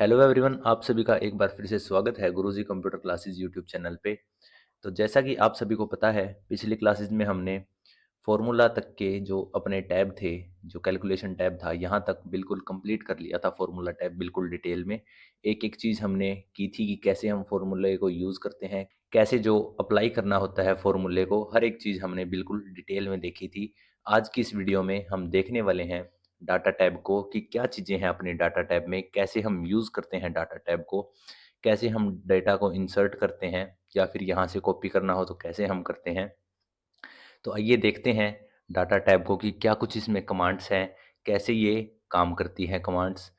Hello everyone, आप सभी का एक बार फिर से स्वागत है गुरुजी कंप्यूटर क्लासेस यूट्यूब चैनल पे। तो जैसा कि आप सभी को पता है, पिछली क्लासेस में हमने फॉर्मूला तक के जो अपने टैब थे, जो कैलकुलेशन टैब था, यहाँ तक बिल्कुल कंप्लीट कर लिया था। फॉर्मूला टैब बिल्कुल डिटेल में एक एक चीज़ हमने की थी कि कैसे हम फॉर्मूले को यूज़ करते हैं, कैसे जो अप्लाई करना होता है फॉर्मूले को, हर एक चीज़ हमने बिल्कुल डिटेल में देखी थी। आज की इस वीडियो में हम देखने वाले हैं डाटा टैब को कि क्या चीज़ें हैं अपने डाटा टैब में, कैसे हम यूज़ करते हैं डाटा टैब को, कैसे हम डेटा को इंसर्ट करते हैं या फिर यहाँ से कॉपी करना हो तो कैसे हम करते हैं। तो आइए देखते हैं डाटा टैब को कि क्या कुछ इसमें कमांड्स हैं, कैसे ये काम करती हैं कमांड्स।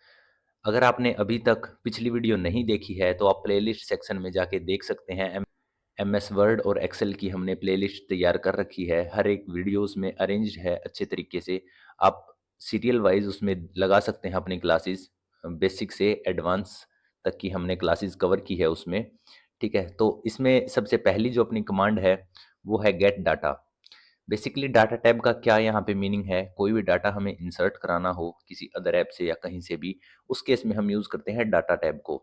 अगर आपने अभी तक पिछली वीडियो नहीं देखी है तो आप प्लेलिस्ट सेक्शन में जाके देख सकते हैं। एमएस वर्ड और एक्सेल की हमने प्लेलिस्ट तैयार कर रखी है। हर एक वीडियो उसमें अरेंज्ड है अच्छे तरीके से। आप सीरियल वाइज उसमें लगा सकते हैं अपनी क्लासेस, बेसिक से एडवांस तक की हमने क्लासेस कवर की है उसमें। ठीक है, तो इसमें सबसे पहली जो अपनी कमांड है वो है gate data. Basically data tab का क्या यहाँ पे मीनिंग है, कोई भी डाटा हमें इंसर्ट कराना हो किसी अदर ऐप से या कहीं से भी, उस केस में हम यूज़ करते हैं डाटा टैब को।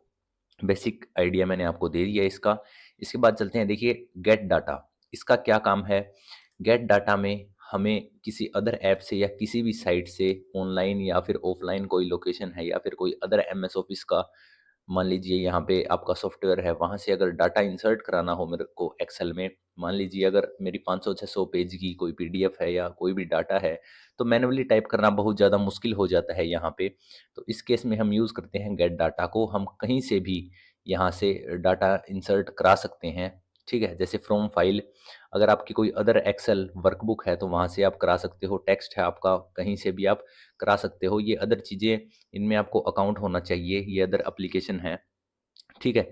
बेसिक आइडिया मैंने आपको दे दिया इसका। इसके बाद चलते हैं, देखिए गेट डाटा, इसका क्या काम है। गेट डाटा में हमें किसी अदर ऐप से या किसी भी साइट से, ऑनलाइन या फिर ऑफलाइन कोई लोकेशन है या फिर कोई अदर एमएस ऑफिस का, मान लीजिए यहाँ पे आपका सॉफ्टवेयर है, वहाँ से अगर डाटा इंसर्ट कराना हो मेरे को एक्सेल में, मान लीजिए अगर मेरी 500-600 पेज की कोई पीडीएफ है या कोई भी डाटा है, तो मैन्युअली टाइप करना बहुत ज़्यादा मुश्किल हो जाता है यहाँ पे। तो इस केस में हम यूज़ करते हैं गेट डाटा को। हम कहीं से भी यहाँ से डाटा इंसर्ट करा सकते हैं। ठीक है, जैसे फ्रॉम फाइल, अगर आपकी कोई अदर एक्सेल वर्कबुक है तो वहाँ से आप करा सकते हो। टेक्स्ट है आपका, कहीं से भी आप करा सकते हो। ये अदर चीज़ें, इनमें आपको अकाउंट होना चाहिए, ये अदर एप्लीकेशन है। ठीक है,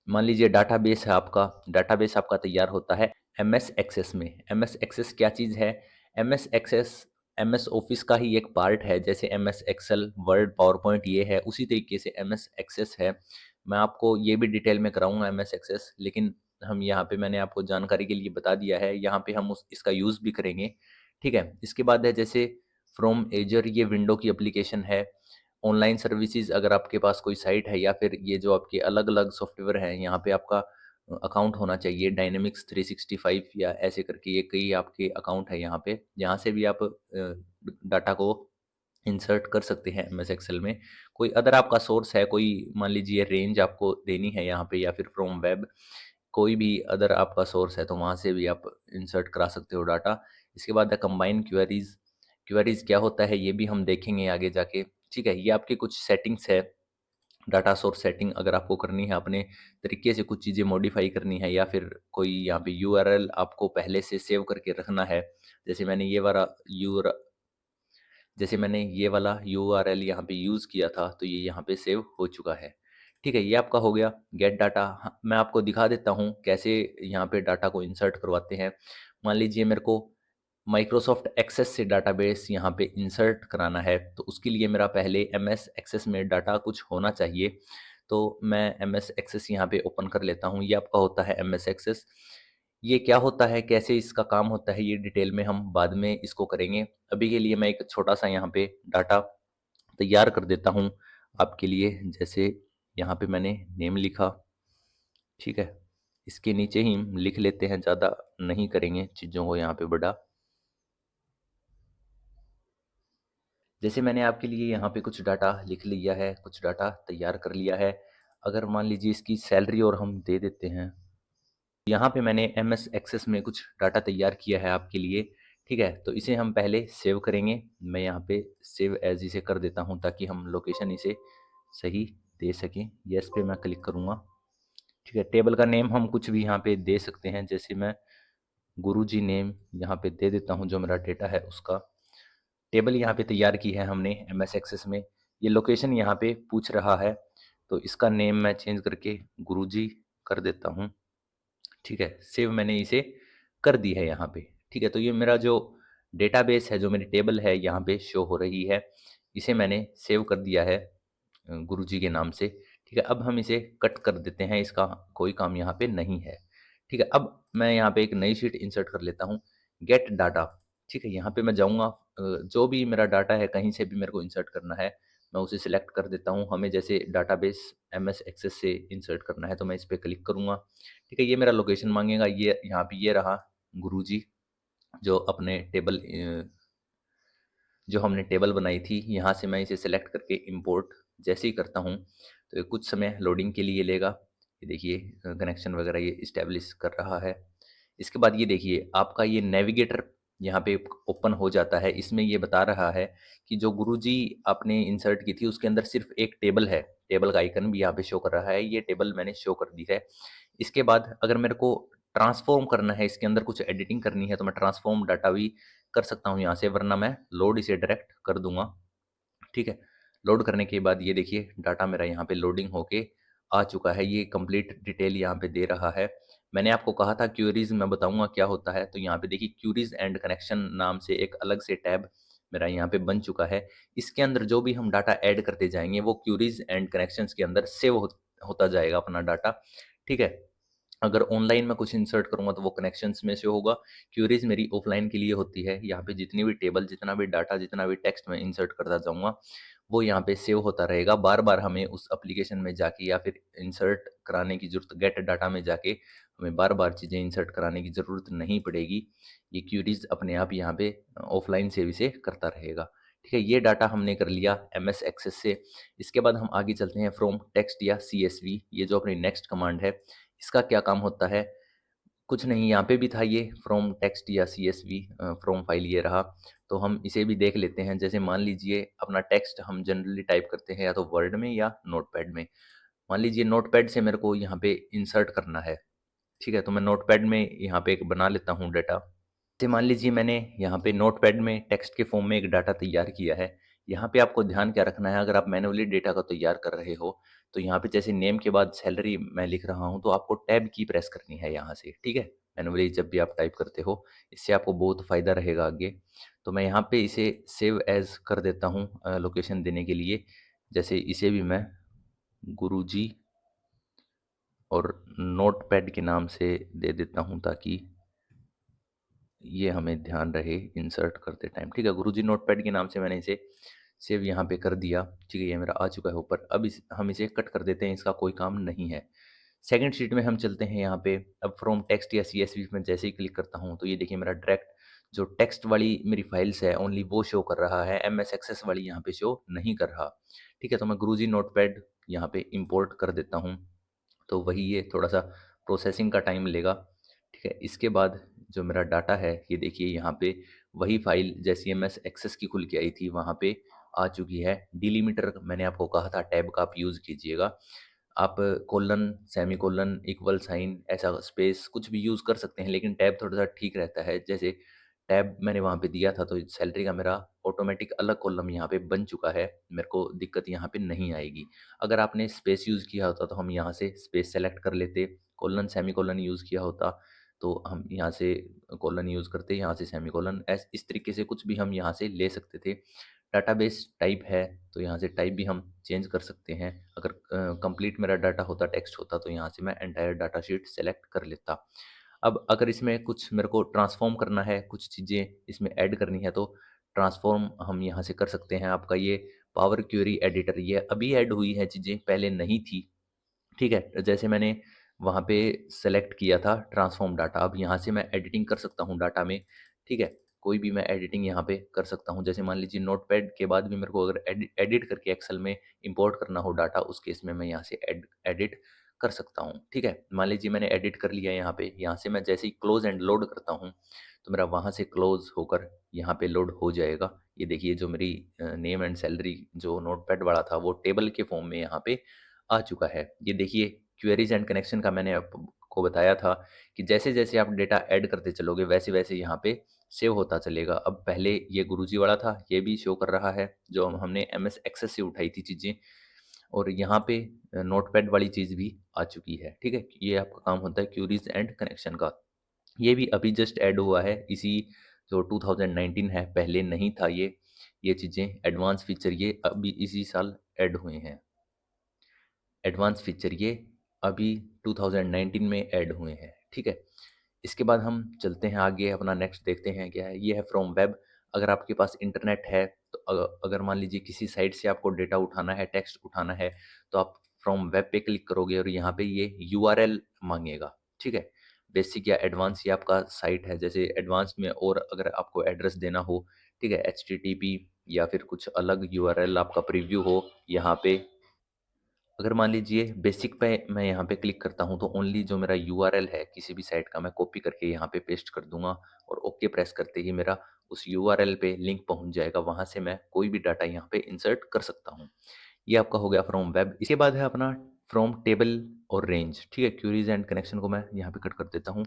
मान लीजिए डाटाबेस है आपका, डाटाबेस आपका तैयार होता है एमएस एक्सेस में। एमएस एक्सेस क्या चीज़ है? एमएस एक्सेस एमएस ऑफिस का ही एक पार्ट है। जैसे MS Excel, Word, PowerPoint ये है, उसी तरीके से एमएस एक्सेस है। मैं आपको ये भी डिटेल में कराऊंगा एमएस एक्सेस, लेकिन हम यहाँ पे मैंने आपको जानकारी के लिए बता दिया है। यहाँ पे हम इसका यूज़ भी करेंगे। ठीक है, इसके बाद है जैसे फ्रॉम एजर, ये विंडो की एप्लीकेशन है। ऑनलाइन सर्विसेज, अगर आपके पास कोई साइट है या फिर ये जो आपके अलग-अलग सॉफ्टवेयर हैं, यहाँ पे आपका अकाउंट होना चाहिए। डायनामिक्स 365 या ऐसे करके ये कई आपके अकाउंट है यहाँ पे, यहाँ से भी आप डाटा को इंसर्ट कर सकते हैं एमएस एक्सेल में। कोई अदर आपका सोर्स है, कोई मान लीजिए रेंज आपको देनी है यहाँ पे, या फिर फ्रॉम वेब, कोई भी अदर आपका सोर्स है तो वहाँ से भी आप इंसर्ट करा सकते हो डाटा। इसके बाद है कंबाइन क्वेरीज। क्वेरीज क्या होता है ये भी हम देखेंगे आगे जाके। ठीक है, ये आपकी कुछ सेटिंग्स है, डाटा सोर्स सेटिंग अगर आपको करनी है, अपने तरीके से कुछ चीज़ें मॉडिफाई करनी है, या फिर कोई यहाँ पे यूआरएल आपको पहले से सेव करके रखना है। जैसे मैंने ये वाला यू जैसे मैंने ये वाला यूआरएल यहाँ पे यूज़ किया था, तो ये यहाँ पे सेव हो चुका है। ठीक है, ये आपका हो गया गेट डाटा। हाँ, मैं आपको दिखा देता हूँ कैसे यहाँ पे डाटा को इंसर्ट करवाते हैं। मान लीजिए मेरे को माइक्रोसॉफ्ट एक्सेस से डाटाबेस यहाँ पे इंसर्ट कराना है, तो उसके लिए मेरा पहले एमएस एक्सेस में डाटा कुछ होना चाहिए। तो मैं एमएस एक्सेस यहाँ पे ओपन कर लेता हूँ। ये आपका होता है एमएस एक्सेस। ये क्या होता है, कैसे इसका काम होता है, ये डिटेल में हम बाद में इसको करेंगे। अभी के लिए मैं एक छोटा सा यहाँ पे डाटा तैयार कर देता हूँ आपके लिए। जैसे यहाँ पे मैंने नेम लिखा। ठीक है, इसके नीचे ही हम लिख लेते हैं, ज़्यादा नहीं करेंगे चीज़ों को यहाँ पे बड़ा। जैसे मैंने आपके लिए यहाँ पे कुछ डाटा लिख लिया है, कुछ डाटा तैयार कर लिया है। अगर मान लीजिए इसकी सैलरी और हम दे देते हैं, यहाँ पे मैंने एम एस एक्सेस में कुछ डाटा तैयार किया है आपके लिए। ठीक है, तो इसे हम पहले सेव करेंगे। मैं यहाँ पे सेव एज इसे कर देता हूँ ताकि हम लोकेशन इसे सही दे सकें। यस पे मैं क्लिक करूँगा। ठीक है, टेबल का नेम हम कुछ भी यहाँ पे दे सकते हैं। जैसे मैं गुरुजी नेम यहाँ पे दे देता हूँ, जो मेरा डेटा है उसका। टेबल यहाँ पे तैयार की है हमने एम एस एक्सेस में। ये लोकेशन यहाँ पे पूछ रहा है, तो इसका नेम मैं चेंज करके गुरुजी कर देता हूँ। ठीक है, सेव मैंने इसे कर दी है यहाँ पे। ठीक है, तो ये मेरा जो डेटाबेस है, जो मेरी टेबल है, यहाँ पे शो हो रही है। इसे मैंने सेव कर दिया है गुरुजी के नाम से। ठीक है, अब हम इसे कट कर देते हैं, इसका कोई काम यहाँ पे नहीं है। ठीक है, अब मैं यहाँ पे एक नई शीट इंसर्ट कर लेता हूँ, गेट डाटा। ठीक है, यहाँ पे मैं जाऊँगा, जो भी मेरा डाटा है कहीं से भी मेरे को इंसर्ट करना है, मैं उसे सिलेक्ट कर देता हूँ। हमें जैसे डाटाबेस एमएस एक्सेस से इंसर्ट करना है तो मैं इस पे क्लिक करूँगा। ठीक है, ये मेरा लोकेशन माँगेगा, ये यहाँ पे ये रहा गुरुजी जो अपने टेबल जो हमने टेबल बनाई थी, यहाँ से मैं इसे सेलेक्ट करके इंपोर्ट जैसे ही करता हूँ तो ये कुछ समय लोडिंग के लिए लेगा। ये देखिए कनेक्शन वगैरह ये इस्टेब्लिश कर रहा है। इसके बाद ये देखिए आपका ये नेविगेटर यहाँ पे ओपन हो जाता है। इसमें ये बता रहा है कि जो गुरुजी आपने इंसर्ट की थी उसके अंदर सिर्फ एक टेबल है। टेबल का आइकन भी यहाँ पे शो कर रहा है, ये टेबल मैंने शो कर दी है। इसके बाद अगर मेरे को ट्रांसफॉर्म करना है, इसके अंदर कुछ एडिटिंग करनी है तो मैं ट्रांसफॉर्म डाटा भी कर सकता हूँ यहाँ से, वरना मैं लोड इसे डायरेक्ट कर दूंगा। ठीक है, लोड करने के बाद ये देखिए डाटा मेरा यहाँ पे लोडिंग होके आ चुका है। ये कंप्लीट डिटेल यहाँ पे दे रहा है। मैंने आपको कहा था क्यूरीज मैं बताऊंगा क्या होता है, तो यहाँ पे देखिए क्यूरीज एंड कनेक्शन नाम से एक अलग से टैब मेरा यहाँ पे बन चुका है। इसके अंदर जो भी हम डाटा ऐड करते जाएंगे वो क्यूरीज एंड कनेक्शंस के अंदर सेव होता जाएगा अपना डाटा। ठीक है, अगर ऑनलाइन मैं कुछ इंसर्ट करूँगा तो वो कनेक्शंस में से होगा। क्यूरीज मेरी ऑफलाइन के लिए होती है। यहाँ पे जितनी भी टेबल, जितना भी डाटा, जितना भी टेक्स्ट मैं इंसर्ट करता जाऊँगा वो यहाँ पे सेव होता रहेगा। बार बार हमें उस एप्लीकेशन में जाके या फिर इंसर्ट कराने की जरूरत, गेट डाटा में जाके हमें बार बार चीज़ें इंसर्ट कराने की ज़रूरत नहीं पड़ेगी। ये क्यूरीज अपने आप यहाँ पे ऑफलाइन से भी से करता रहेगा। ठीक है, ये डाटा हमने कर लिया एम एस एक्सेस से। इसके बाद हम आगे चलते हैं फ्रॉम टेक्स्ट या सी एस वी, ये जो अपनी नेक्स्ट कमांड है इसका क्या काम होता है। कुछ नहीं, यहाँ पे भी था ये फ्रॉम टेक्स्ट या C S V, from file ये रहा। तो हम इसे भी देख लेते हैं। जैसे मान लीजिए अपना टेक्स्ट हम जनरली टाइप करते हैं या तो वर्ड में या नोटपैड में। मान लीजिए नोटपैड से मेरे को यहाँ पे इंसर्ट करना है। ठीक है, तो मैं नोटपैड में यहाँ पे एक बना लेता हूँ डाटा। जैसे मान लीजिए मैंने यहाँ पे नोटपैड में टेक्स्ट के फॉर्म में एक डाटा तैयार किया है। यहाँ पे आपको ध्यान क्या रखना है, अगर आप मैनुअली डेटा को तैयार कर रहे हो तो यहाँ पे जैसे नेम के बाद सैलरी मैं लिख रहा हूँ तो आपको टैब की प्रेस करनी है यहाँ से। ठीक है, मैनुअली जब भी आप टाइप करते हो इससे आपको बहुत फ़ायदा रहेगा आगे। तो मैं यहाँ पे इसे सेव एज कर देता हूँ लोकेशन देने के लिए। जैसे इसे भी मैं गुरुजी और नोटपैड के नाम से दे देता हूँ ताकि ये हमें ध्यान रहे इंसर्ट करते टाइम। ठीक है, गुरुजी नोटपैड के नाम से मैंने इसे सेव यहाँ पे कर दिया। ठीक है, ये मेरा आ चुका है ऊपर। अब हम इसे कट कर देते हैं, इसका कोई काम नहीं है। सेकंड शीट में हम चलते हैं यहाँ पे। अब फ्रॉम टेक्स्ट या सी एस वी में जैसे ही क्लिक करता हूँ तो ये देखिए मेरा डायरेक्ट जो टेक्स्ट वाली मेरी फाइल्स है ओनली वो शो कर रहा है, एम एस एक्सेस वाली यहाँ पे शो नहीं कर रहा। ठीक है, तो मैं गुरुजी नोटपैड यहाँ पे इम्पोर्ट कर देता हूँ। तो वही ये थोड़ा सा प्रोसेसिंग का टाइम लेगा। ठीक है, इसके बाद जो मेरा डाटा है ये देखिए यहाँ पे वही फाइल जैसी एम एस एक्सेस की खुल के आई थी वहाँ पे आ चुकी है। डिलीमीटर मैंने आपको कहा था टैब का आप यूज़ कीजिएगा। आप colon, semicolon, equal sign, ऐसा स्पेस कुछ भी यूज़ कर सकते हैं, लेकिन टैब थोड़ा सा ठीक रहता है। जैसे टैब मैंने वहाँ पे दिया था तो सैलरी का मेरा ऑटोमेटिक अलग कॉलम यहाँ पे बन चुका है, मेरे को दिक्कत यहाँ पे नहीं आएगी। अगर आपने स्पेस यूज़ किया होता तो हम यहाँ से स्पेस सेलेक्ट कर लेते, कोलन सेमी कोलन यूज़ किया होता तो हम यहाँ से कोलन यूज़ करते, यहाँ से सेमी कोलन, इस तरीके से कुछ भी हम यहाँ से ले सकते थे। डाटाबेस टाइप है तो यहाँ से टाइप भी हम चेंज कर सकते हैं। अगर कंप्लीट मेरा डाटा होता, टेक्स्ट होता तो यहाँ से मैं एंटायर डाटा शीट सेलेक्ट कर लेता। अब अगर इसमें कुछ मेरे को ट्रांसफॉर्म करना है, कुछ चीज़ें इसमें ऐड करनी है तो ट्रांसफॉर्म हम यहाँ से कर सकते हैं। आपका ये पावर क्वेरी एडिटर ये अभी ऐड हुई है चीज़ें, पहले नहीं थी। ठीक है, जैसे मैंने वहाँ पे सेलेक्ट किया था ट्रांसफॉर्म डाटा, अब यहाँ से मैं एडिटिंग कर सकता हूँ डाटा में। ठीक है, कोई भी मैं एडिटिंग यहाँ पे कर सकता हूँ। जैसे मान लीजिए नोटपैड के बाद भी मेरे को अगर एडिट करके एक्सेल में इंपोर्ट करना हो डाटा, उस केस में मैं यहाँ से एडिट कर सकता हूँ। ठीक है, मान लीजिए मैंने एडिट कर लिया यहाँ पे, यहाँ से मैं जैसे ही क्लोज एंड लोड करता हूँ तो मेरा वहाँ से क्लोज होकर यहाँ पे लोड हो जाएगा। ये देखिए जो मेरी नेम एंड सैलरी जो नोटपैड वाला था वो टेबल के फॉर्म में यहाँ पे आ चुका है। ये देखिए क्वेरीज एंड कनेक्शन का मैंने आपको बताया था कि जैसे-जैसे आप डेटा ऐड करते चलोगे वैसे-वैसे यहाँ पे सेव होता चलेगा। अब पहले ये गुरुजी वाला था, ये भी शो कर रहा है जो हमने एमएस एक्सेस से उठाई थी चीज़ें, और यहाँ पे नोटपैड वाली चीज़ भी आ चुकी है। ठीक है? ये आपका काम होता है क्वेरीज एंड कनेक्शन का। ये भी अभी जस्ट ऐड हुआ है, इसी जो 2019 है, पहले नहीं था ये चीज़ें एडवांस फीचर ये अभी इसी साल ऐड हुए हैं। एडवांस फीचर ये अभी 2019 में ऐड हुए हैं। ठीक है, इसके बाद हम चलते हैं आगे, अपना नेक्स्ट देखते हैं क्या है। ये है फ्रॉम वेब। अगर आपके पास इंटरनेट है तो अगर मान लीजिए किसी साइट से आपको डेटा उठाना है, टेक्स्ट उठाना है, तो आप फ्रॉम वेब पे क्लिक करोगे और यहाँ पे ये यूआरएल मांगेगा, ठीक है। बेसिक या एडवांस ये आपका साइट है, जैसे एडवांस में और अगर आपको एड्रेस देना हो, ठीक है, एचटीटीपी या फिर कुछ अलग यूआरएल आपका प्रीव्यू हो यहाँ पे। अगर मान लीजिए बेसिक पे मैं यहाँ पे क्लिक करता हूँ तो ओनली जो मेरा यूआरएल है किसी भी साइट का मैं कॉपी करके यहाँ पे पेस्ट कर दूंगा और ओके प्रेस करते ही मेरा उस यूआरएल पे लिंक पहुँच जाएगा, वहाँ से मैं कोई भी डाटा यहाँ पे इंसर्ट कर सकता हूँ। ये आपका हो गया फ्रॉम वेब। इसके बाद है अपना फ्रॉम टेबल और रेंज, ठीक है। क्यूरीज एंड कनेक्शन को मैं यहाँ पे कट कर देता हूँ।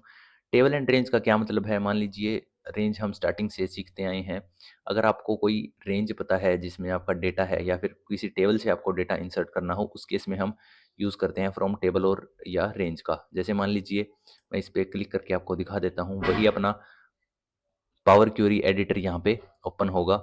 टेबल एंड रेंज का क्या मतलब है, मान लीजिए रेंज हम स्टार्टिंग से सीखते आए हैं। अगर आपको कोई रेंज पता है जिसमें आपका डेटा है या फिर किसी टेबल से आपको डेटा इंसर्ट करना हो, उस केस में हम यूज़ करते हैं फ्रॉम टेबल और या रेंज का। जैसे मान लीजिए मैं इस पर क्लिक करके आपको दिखा देता हूँ, वही अपना पावर क्यूरी एडिटर यहाँ पे ओपन होगा,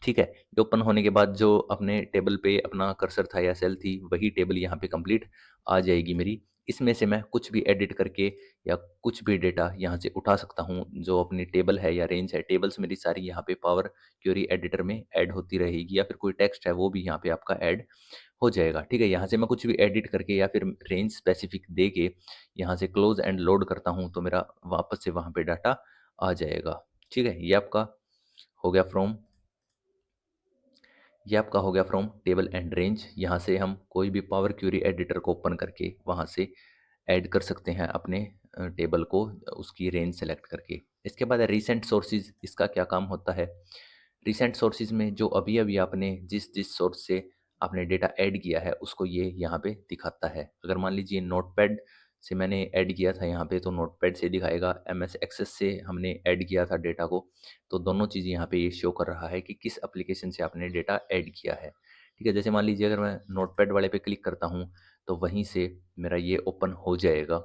ठीक है। ये ओपन होने के बाद जो अपने टेबल पे अपना कर्सर था या सेल थी, वही टेबल यहाँ पे कंप्लीट आ जाएगी मेरी। इसमें से मैं कुछ भी एडिट करके या कुछ भी डेटा यहाँ से उठा सकता हूँ, जो अपनी टेबल है या रेंज है। टेबल्स मेरी सारी यहाँ पे पावर क्वेरी एडिटर में ऐड होती रहेगी, या फिर कोई टेक्स्ट है वो भी यहाँ पे आपका ऐड हो जाएगा, ठीक है। यहाँ से मैं कुछ भी एडिट करके या फिर रेंज स्पेसिफिक दे के यहाँ से क्लोज एंड लोड करता हूँ तो मेरा वापस से वहाँ पे डाटा आ जाएगा, ठीक है। हो गया फ्रॉम ये आपका हो गया फ्रॉम टेबल एंड रेंज। यहाँ से हम कोई भी पावर क्वेरी एडिटर को ओपन करके वहाँ से ऐड कर सकते हैं अपने टेबल को, उसकी रेंज सेलेक्ट करके। इसके बाद रिसेंट सोर्सेज, इसका क्या काम होता है। रिसेंट सोर्सेज में जो अभी अभी आपने जिस जिस सोर्स से आपने डेटा ऐड किया है उसको ये यहाँ पे दिखाता है। अगर मान लीजिए नोटपैड से मैंने ऐड किया था यहाँ पे, तो नोटपैड से दिखाएगा। एमएस एक्सेस से हमने ऐड किया था डेटा को, तो दोनों चीज़ यहाँ पे ये शो कर रहा है कि किस एप्लीकेशन से आपने डेटा ऐड किया है, ठीक है। जैसे मान लीजिए अगर मैं नोटपैड वाले पे क्लिक करता हूँ तो वहीं से मेरा ये ओपन हो जाएगा।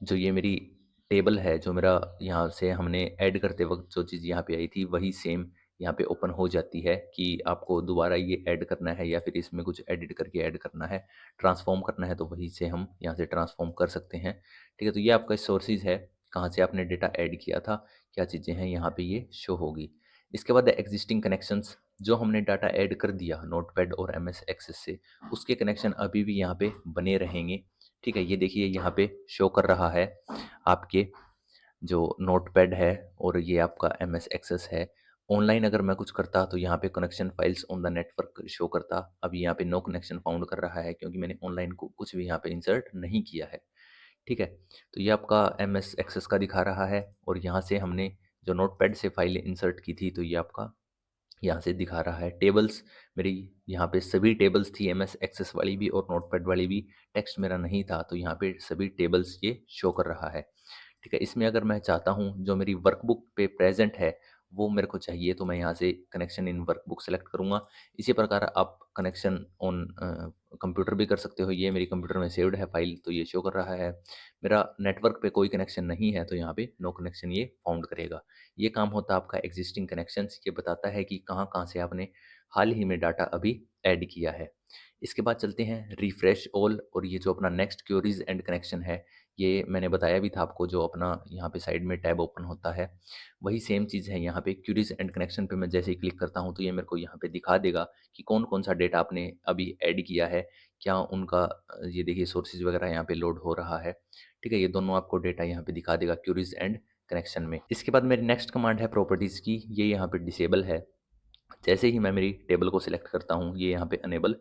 जो ये मेरी टेबल है, जो मेरा यहाँ से हमने ऐड करते वक्त जो चीज़ यहाँ पे आई थी, वही सेम यहाँ पे ओपन हो जाती है कि आपको दोबारा ये ऐड करना है या फिर इसमें कुछ एडिट करके ऐड करना है, ट्रांसफॉर्म करना है, तो वहीं से हम यहाँ से ट्रांसफॉर्म कर सकते हैं, ठीक है। तो ये आपका सोर्सेज है, कहाँ से आपने डेटा ऐड किया था, क्या चीज़ें हैं, यहाँ पे ये शो होगी। इसके बाद एग्जिस्टिंग कनेक्शंस, जो हमने डाटा ऐड कर दिया नोटपैड और एमएस एक्सेस से, उसके कनेक्शन अभी भी यहाँ पे बने रहेंगे, ठीक है। ये देखिए यहाँ पे शो कर रहा है आपके जो नोटपैड है और ये आपका एमएस एक्सेस है। ऑनलाइन अगर मैं कुछ करता तो यहाँ पे connection files on the network show करता। अभी यहाँ पे नो कनेक्शन फाउंड कर रहा है क्योंकि मैंने ऑनलाइन को कुछ भी यहाँ पे इंसर्ट नहीं किया है, ठीक है। तो ये आपका एमएस एक्सेस का दिखा रहा है और यहाँ से हमने जो नोटपैड से फाइलें इंसर्ट की थी, तो ये आपका यहाँ से दिखा रहा है। टेबल्स मेरी यहाँ पे सभी टेबल्स थी, एमएस एक्सेस वाली भी और नोटपैड वाली भी। टेक्स्ट मेरा नहीं था तो यहाँ पे सभी टेबल्स ये शो कर रहा है, ठीक है। इसमें अगर मैं चाहता हूँ जो मेरी वर्कबुक पे प्रेजेंट है वो मेरे को चाहिए, तो मैं यहाँ से कनेक्शन इन वर्कबुक सेलेक्ट करूँगा। इसी प्रकार आप कनेक्शन ऑन कंप्यूटर भी कर सकते हो। ये मेरी कंप्यूटर में सेव्ड है फाइल, तो ये शो कर रहा है। मेरा नेटवर्क पे कोई कनेक्शन नहीं है तो यहाँ पे नो कनेक्शन ये फाउंड करेगा। ये काम होता है आपका एग्जिस्टिंग कनेक्शंस। ये बताता है कि कहाँ कहाँ से आपने हाल ही में डाटा अभी ऐड किया है। इसके बाद चलते हैं रिफ्रेश ऑल, और ये जो अपना नेक्स्ट क्यूरीज एंड कनेक्शन है, ये मैंने बताया भी था आपको, जो अपना यहाँ पे साइड में टैब ओपन होता है वही सेम चीज़ है यहाँ पे। क्यूरीज एंड कनेक्शन पे मैं जैसे ही क्लिक करता हूँ तो ये मेरे को यहाँ पे दिखा देगा कि कौन कौन सा डेटा आपने अभी ऐड किया है, क्या उनका ये देखिए सोर्सेज वगैरह यहाँ पे लोड हो रहा है, ठीक है। ये दोनों आपको डेटा यहाँ पे दिखा देगा क्यूरीज एंड कनेक्शन में। इसके बाद मेरी नेक्स्ट कमांड है प्रॉपर्टीज़ की, ये यहाँ पे डिसेबल है। जैसे ही मैं मेरी टेबल को सिलेक्ट करता हूँ ये यहाँ पे अनेबल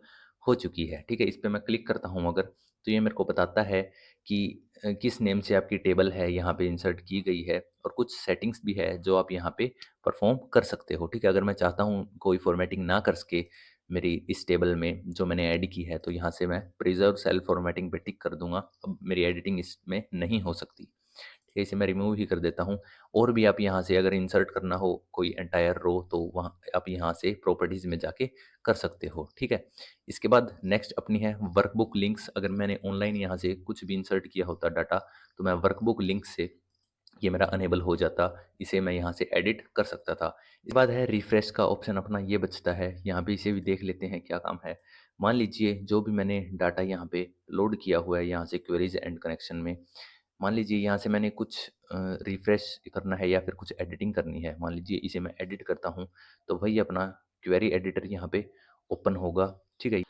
हो चुकी है, ठीक है। इस पे मैं क्लिक करता हूँ अगर, तो ये मेरे को बताता है कि किस नेम से आपकी टेबल है यहाँ पे इंसर्ट की गई है, और कुछ सेटिंग्स भी है जो आप यहाँ पे परफॉर्म कर सकते हो, ठीक है। अगर मैं चाहता हूँ कोई फॉर्मेटिंग ना कर सके मेरी इस टेबल में जो मैंने ऐड की है, तो यहाँ से मैं प्रिजर्व सेल फॉर्मेटिंग पे टिक कर दूंगा। अब मेरी एडिटिंग इसमें नहीं हो सकती, ठीक है। इसे मैं रिमूव ही कर देता हूँ। और भी आप यहाँ से अगर इंसर्ट करना हो कोई एंटायर रो, तो वहाँ आप यहाँ से प्रॉपर्टीज़ में जाके कर सकते हो, ठीक है। इसके बाद नेक्स्ट अपनी है वर्कबुक लिंक्स। अगर मैंने ऑनलाइन यहाँ से कुछ भी इंसर्ट किया होता डाटा, तो मैं वर्कबुक लिंक से ये मेरा अनेबल हो जाता, इसे मैं यहाँ से एडिट कर सकता था। इसके बाद है रिफ्रेश का ऑप्शन अपना ये बचता है, यहाँ पे इसे भी देख लेते हैं क्या काम है। मान लीजिए जो भी मैंने डाटा यहाँ पे लोड किया हुआ है यहाँ से क्वेरीज एंड कनेक्शन में, मान लीजिए यहाँ से मैंने कुछ रिफ्रेश करना है या फिर कुछ एडिटिंग करनी है, मान लीजिए इसे मैं एडिट करता हूँ, तो वही अपना क्वेरी एडिटर यहाँ पे ओपन होगा, ठीक है।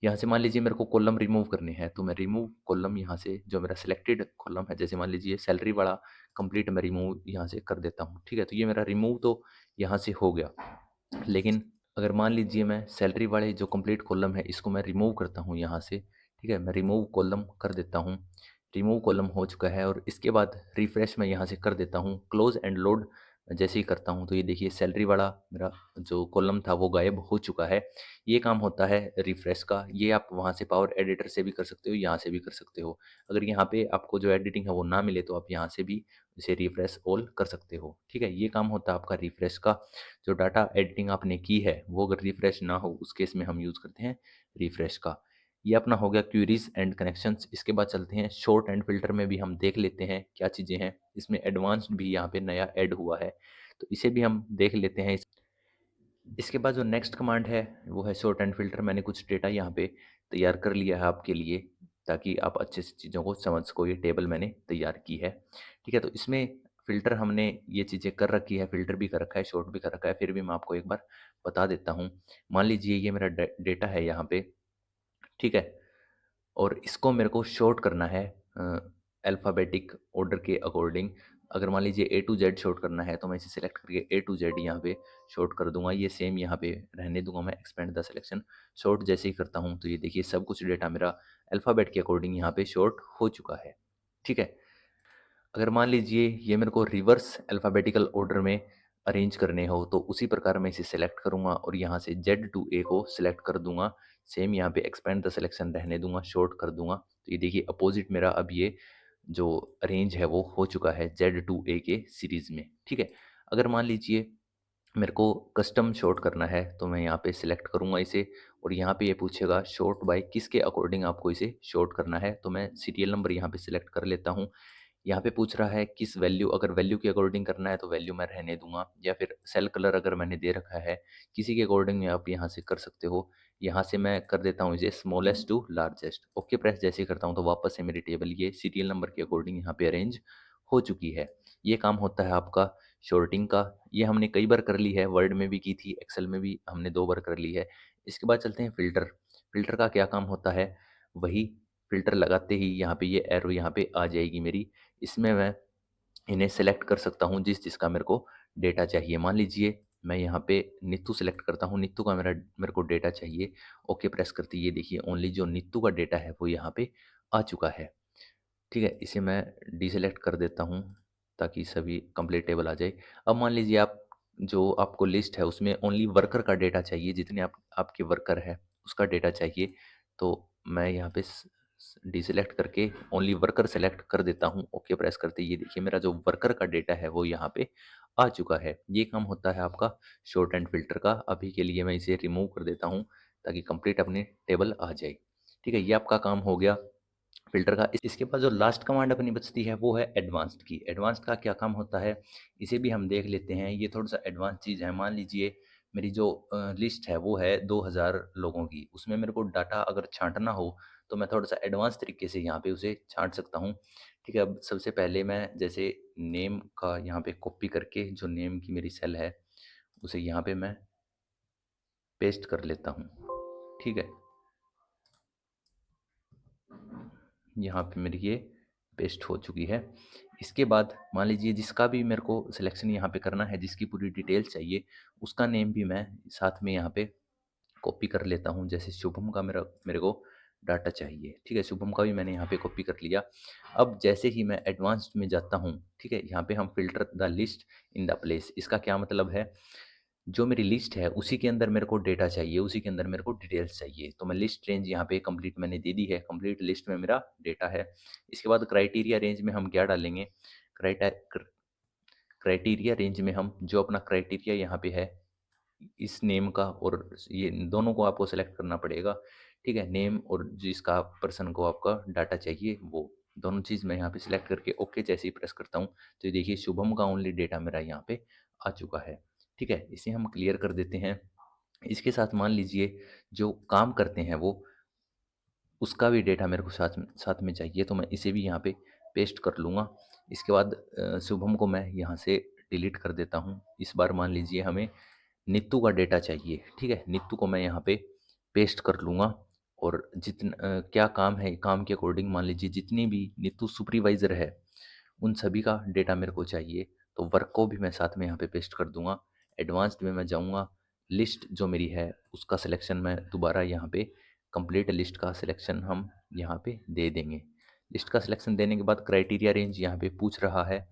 यहाँ से मान लीजिए मेरे को कॉलम रिमूव करने हैं, तो मैं रिमूव कॉलम यहाँ से जो मेरा सिलेक्टेड कॉलम है, जैसे मान लीजिए सैलरी वाला कंप्लीट मैं रिमूव यहाँ से कर देता हूँ, ठीक है। तो ये मेरा रिमूव तो यहाँ से हो गया। लेकिन अगर मान लीजिए मैं सैलरी वाले जो कंप्लीट कॉलम है इसको मैं रिमूव करता हूँ यहाँ से, ठीक है, मैं रिमूव कॉलम कर देता हूँ। रिमूव कॉलम हो चुका है और इसके बाद रिफ्रेश मैं यहाँ से कर देता हूँ। क्लोज एंड लोड जैसे ही करता हूँ तो ये देखिए सैलरी वाला मेरा जो कॉलम था वो गायब हो चुका है। ये काम होता है रिफ्रेश का। ये आप वहाँ से पावर एडिटर से भी कर सकते हो, यहाँ से भी कर सकते हो। अगर यहाँ पे आपको जो एडिटिंग है वो ना मिले तो आप यहाँ से भी इसे रिफ्रेश ऑल कर सकते हो, ठीक है। ये काम होता है आपका रिफ्रेश का। जो डाटा एडिटिंग आपने की है वो अगर रिफ्रेश ना हो उस केस में हम यूज़ करते हैं रिफ्रेश का। ये अपना हो गया क्वेरीज एंड कनेक्शंस। इसके बाद चलते हैं शॉर्ट एंड फिल्टर में भी हम देख लेते हैं क्या चीज़ें हैं। इसमें एडवांस्ड भी यहाँ पे नया ऐड हुआ है, तो इसे भी हम देख लेते हैं। इसके बाद जो नेक्स्ट कमांड है वो है शॉर्ट एंड फिल्टर। मैंने कुछ डेटा यहाँ पे तैयार कर लिया है आपके लिए ताकि आप अच्छे से चीज़ों को समझ सको। ये टेबल मैंने तैयार की है, ठीक है। तो इसमें फ़िल्टर हमने ये चीज़ें कर रखी है, फ़िल्टर भी कर रखा है, शॉर्ट भी कर रखा है, फिर भी मैं आपको एक बार बता देता हूँ। मान लीजिए ये मेरा डेटा है यहाँ पे, ठीक है, और इसको मेरे को शॉर्ट करना है अल्फ़ाबेटिक ऑर्डर के अकॉर्डिंग। अगर मान लीजिए ए टू जेड शॉर्ट करना है तो मैं इसे सेलेक्ट करके ए टू जेड यहाँ पे शॉर्ट कर दूंगा। ये सेम यहाँ पे रहने दूंगा मैं। एक्सपेंड द सिलेक्शन शॉर्ट जैसे ही करता हूँ तो ये देखिए सब कुछ डेटा मेरा अल्फ़ाबेट के अकॉर्डिंग यहाँ पे शॉर्ट हो चुका है, ठीक है। अगर मान लीजिए ये मेरे को रिवर्स अल्फ़ाबेटिकल ऑर्डर में अरेंज करने हो तो उसी प्रकार मैं इसे सेलेक्ट करूँगा और यहाँ से जेड टू ए को सिलेक्ट कर दूंगा। सेम यहाँ पे एक्सपेंड द सिलेक्शन रहने दूंगा, शॉर्ट कर दूंगा। तो ये देखिए अपोजिट मेरा अब ये जो रेंज है वो हो चुका है जेड टू ए के सीरीज़ में, ठीक है। अगर मान लीजिए मेरे को कस्टम शॉर्ट करना है तो मैं यहाँ पे सिलेक्ट करूँगा इसे और यहाँ पे ये पूछेगा शॉर्ट बाय किसके अकॉर्डिंग आपको इसे शॉर्ट करना है। तो मैं सीरियल नंबर यहाँ पे सिलेक्ट कर लेता हूँ। यहाँ पे पूछ रहा है किस वैल्यू, अगर वैल्यू के अकॉर्डिंग करना है तो वैल्यू मैं रहने दूंगा, या फिर सेल कलर अगर मैंने दे रखा है किसी के अकॉर्डिंग आप यहाँ से कर सकते हो। यहाँ से मैं कर देता हूँ इसे smallest to largest. Okay press जैसे ही करता हूँ तो वापस से मेरी टेबल ये सीरियल नंबर के अकॉर्डिंग यहाँ पे अरेंज हो चुकी है। ये काम होता है आपका शॉर्टिंग का। ये हमने कई बार कर ली है, वर्ड में भी की थी, एक्सेल में भी हमने 2 बार कर ली है। इसके बाद चलते हैं फ़िल्टर। फ़िल्टर का क्या काम होता है, वही फ़िल्टर लगाते ही यहाँ पे ये एरो यहाँ पे आ जाएगी मेरी। इसमें मैं इन्हें सेलेक्ट कर सकता हूँ जिसका मेरे को डेटा चाहिए। मान लीजिए मैं यहाँ पे नीतू सेलेक्ट करता हूँ, नीतू का मेरे को डेटा चाहिए। ओके प्रेस करते ही ये देखिए ओनली जो नीतू का डेटा है वो यहाँ पे आ चुका है, ठीक है। इसे मैं डीसेलेक्ट कर देता हूँ ताकि सभी कंप्लीट टेबल आ जाए। अब मान लीजिए आप जो आपको लिस्ट है उसमें ओनली वर्कर का डेटा चाहिए, जितने आपके वर्कर है उसका डेटा चाहिए। तो मैं यहाँ पे डीसेलेक्ट करके ओनली वर्कर सेलेक्ट कर देता हूँ। ओके प्रेस करते ही ये देखिए मेरा जो वर्कर का डेटा है वो यहाँ पे आ चुका है। ये काम होता है आपका शॉर्ट एंड फिल्टर का। अभी के लिए मैं इसे रिमूव कर देता हूँ ताकि कंप्लीट अपने टेबल आ जाए, ठीक है। ये आपका काम हो गया फ़िल्टर का। इसके बाद जो लास्ट कमांड अपनी बचती है वो है एडवांस्ड की। एडवांस्ड का क्या काम होता है इसे भी हम देख लेते हैं। ये थोड़ा सा एडवांस चीज़ है। मान लीजिए मेरी जो लिस्ट है वो है 2000 लोगों की, उसमें मेरे को डाटा अगर छांटना हो तो मैं थोड़ा सा एडवांस तरीके से यहाँ पे उसे छांट सकता हूँ, ठीक है। अब सबसे पहले मैं जैसे नेम का यहाँ पे कॉपी करके जो नेम की मेरी सेल है उसे यहाँ पे मैं पेस्ट कर लेता हूँ, ठीक है। यहाँ पे मेरी ये पेस्ट हो चुकी है। इसके बाद मान लीजिए जिसका भी मेरे को सिलेक्शन यहाँ पे करना है, जिसकी पूरी डिटेल चाहिए, उसका नेम भी मैं साथ में यहाँ पे कॉपी कर लेता हूँ। जैसे शुभम का मेरे को डाटा चाहिए, ठीक है, शुभम का भी मैंने यहाँ पे कॉपी कर लिया। अब जैसे ही मैं एडवांस्ड में जाता हूँ, ठीक है, यहाँ पे हम filter the list in the place. इसका क्या मतलब है, जो मेरी लिस्ट है उसी के अंदर मेरे को डेटा चाहिए, उसी के अंदर मेरे को डिटेल्स चाहिए। तो मैं लिस्ट रेंज यहाँ पे कंप्लीट मैंने दे दी है, कंप्लीट लिस्ट में मेरा डेटा है। इसके बाद क्राइटेरिया रेंज में हम क्या डालेंगे, क्राइटेरिया रेंज में हम जो अपना क्राइटेरिया यहाँ पे है इस नेम का, और ये दोनों को आपको सेलेक्ट करना पड़ेगा, ठीक है। नेम और जिसका पर्सन को आपका डाटा चाहिए वो दोनों चीज़ मैं यहाँ पे सिलेक्ट करके ओके जैसे ही प्रेस करता हूँ तो ये देखिए शुभम का ओनली डेटा मेरा यहाँ पे आ चुका है, ठीक है। इसे हम क्लियर कर देते हैं। इसके साथ मान लीजिए जो काम करते हैं वो उसका भी डेटा मेरे को साथ में चाहिए, तो मैं इसे भी यहाँ पे पेस्ट कर लूँगा। इसके बाद शुभम को मैं यहाँ से डिलीट कर देता हूँ। इस बार मान लीजिए हमें नीतू का डेटा चाहिए, ठीक है? नीतू को मैं यहाँ पे पेस्ट कर लूँगा और क्या काम है, काम के अकॉर्डिंग मान लीजिए जितनी भी नीतू सुपरवाइज़र है, उन सभी का डेटा मेरे को चाहिए, तो वर्क को भी मैं साथ में यहाँ पे पेस्ट कर दूँगा। एडवांस्ड में मैं जाऊँगा, लिस्ट जो मेरी है उसका सिलेक्शन मैं दोबारा यहाँ पे कंप्लीट लिस्ट का सिलेक्शन हम यहाँ पे दे देंगे। लिस्ट का सिलेक्शन देने के बाद क्राइटेरिया रेंज यहाँ पे पूछ रहा है,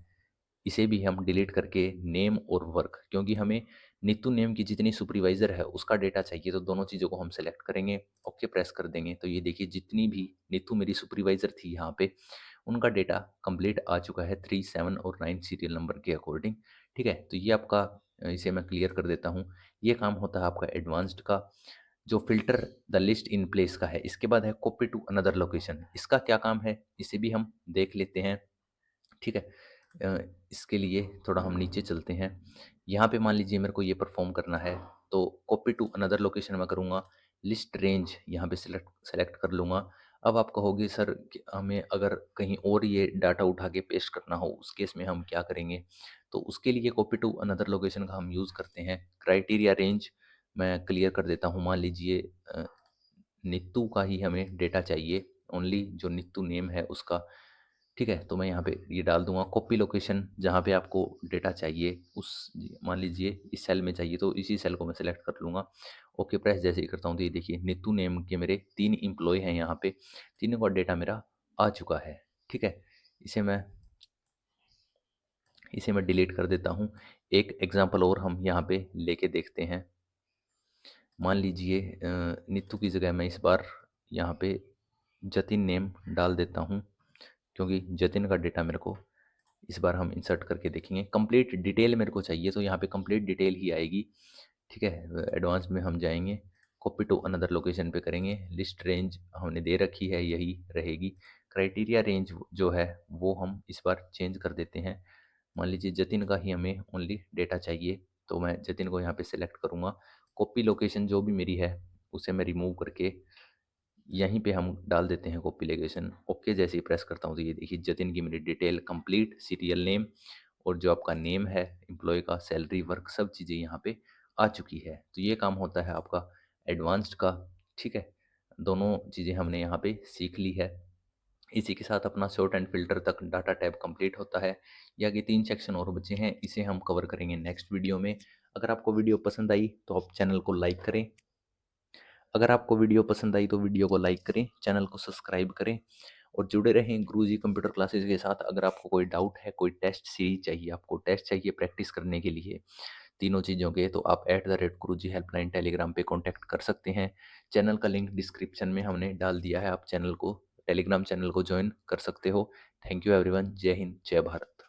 इसे भी हम डिलीट करके नेम और वर्क, क्योंकि हमें नीतू नेम की जितनी सुपरवाइज़र है उसका डेटा चाहिए, तो दोनों चीज़ों को हम सेलेक्ट करेंगे, ओके प्रेस कर देंगे। तो ये देखिए जितनी भी नीतू मेरी सुपरवाइज़र थी यहाँ पे, उनका डेटा कंप्लीट आ चुका है 3, 7 और 9 सीरियल नंबर के अकॉर्डिंग, ठीक है? तो ये आपका इसे मैं क्लियर कर देता हूँ। ये काम होता है आपका एडवांस्ड का। जो filter the list in place का है, इसके बाद है कॉपी टू अनदर लोकेशन। इसका क्या काम है, इसे भी हम देख लेते हैं, ठीक है? अ, इसके लिए थोड़ा हम नीचे चलते हैं। यहाँ पे मान लीजिए मेरे को ये परफ़ॉर्म करना है, तो कॉपी टू अनदर लोकेशन मैं करूँगा। लिस्ट रेंज यहाँ पे सेलेक्ट सेलेक्ट कर लूँगा। अब आप कहोगे सर कि हमें अगर कहीं और ये डाटा उठा के पेस्ट करना हो, उस केस में हम क्या करेंगे? तो उसके लिए कॉपी टू अनदर लोकेशन का हम यूज़ करते हैं। क्राइटेरिया रेंज मैं क्लियर कर देता हूँ। मान लीजिए नीतू का ही हमें डेटा चाहिए, ओनली जो नीतू नेम है उसका, ठीक है? तो मैं यहाँ पे ये डाल दूँगा। कॉपी लोकेशन जहाँ पे आपको डेटा चाहिए उस मान लीजिए इस सेल में चाहिए, तो इसी सेल को मैं सेलेक्ट कर लूँगा। ओके प्रेस जैसे ही करता हूँ तो ये देखिए नीतू नेम के मेरे 3 एम्प्लॉयी हैं यहाँ पे, तीनों का डेटा मेरा आ चुका है, ठीक है? इसे मैं इसे मैं डिलीट कर देता हूँ। एक एग्ज़ाम्पल और हम यहाँ पे लेके देखते हैं। मान लीजिए नीतू की जगह मैं इस बार यहाँ पे जतिन नेम डाल देता हूँ, क्योंकि जतिन का डेटा मेरे को इस बार हम इंसर्ट करके देखेंगे। कंप्लीट डिटेल मेरे को चाहिए, तो यहाँ पे कंप्लीट डिटेल ही आएगी, ठीक है? एडवांस में हम जाएंगे, कॉपी टू अनदर लोकेशन पे करेंगे। लिस्ट रेंज हमने दे रखी है, यही रहेगी। क्राइटेरिया रेंज जो है वो हम इस बार चेंज कर देते हैं। मान लीजिए जतिन का ही हमें ओनली डेटा चाहिए, तो मैं जतिन को यहाँ पे सेलेक्ट करूँगा। कॉपी लोकेशन जो भी मेरी है उसे मैं रिमूव करके यहीं पे हम डाल देते हैं कॉपी लोकेशन। ओके जैसे ही प्रेस करता हूँ तो ये देखिए जतिन की मेरी डिटेल कंप्लीट, सीरियल नेम और जो आपका नेम है एम्प्लॉय का, सैलरी, वर्क, सब चीज़ें यहाँ पे आ चुकी है। तो ये काम होता है आपका एडवांस्ड का, ठीक है? दोनों चीज़ें हमने यहाँ पे सीख ली है। इसी के साथ अपना सॉर्ट एंड फ़िल्टर तक डाटा टैब कंप्लीट होता है। ये आगे 3 सेक्शन और बचे हैं, इसे हम कवर करेंगे नेक्स्ट वीडियो में। अगर आपको वीडियो पसंद आई तो आप चैनल को लाइक करें। अगर आपको वीडियो पसंद आई तो वीडियो को लाइक करें, चैनल को सब्सक्राइब करें और जुड़े रहें गुरुजी कंप्यूटर क्लासेस के साथ। अगर आपको कोई डाउट है, कोई टेस्ट सीरीज चाहिए, आपको टेस्ट चाहिए प्रैक्टिस करने के लिए तीनों चीज़ों के, तो आप @गुरुजी हेल्पलाइन टेलीग्राम पे कॉन्टैक्ट कर सकते हैं। चैनल का लिंक डिस्क्रिप्शन में हमने डाल दिया है, आप चैनल को टेलीग्राम चैनल को ज्वाइन कर सकते हो। Thank you everyone. जय हिंद, जय भारत।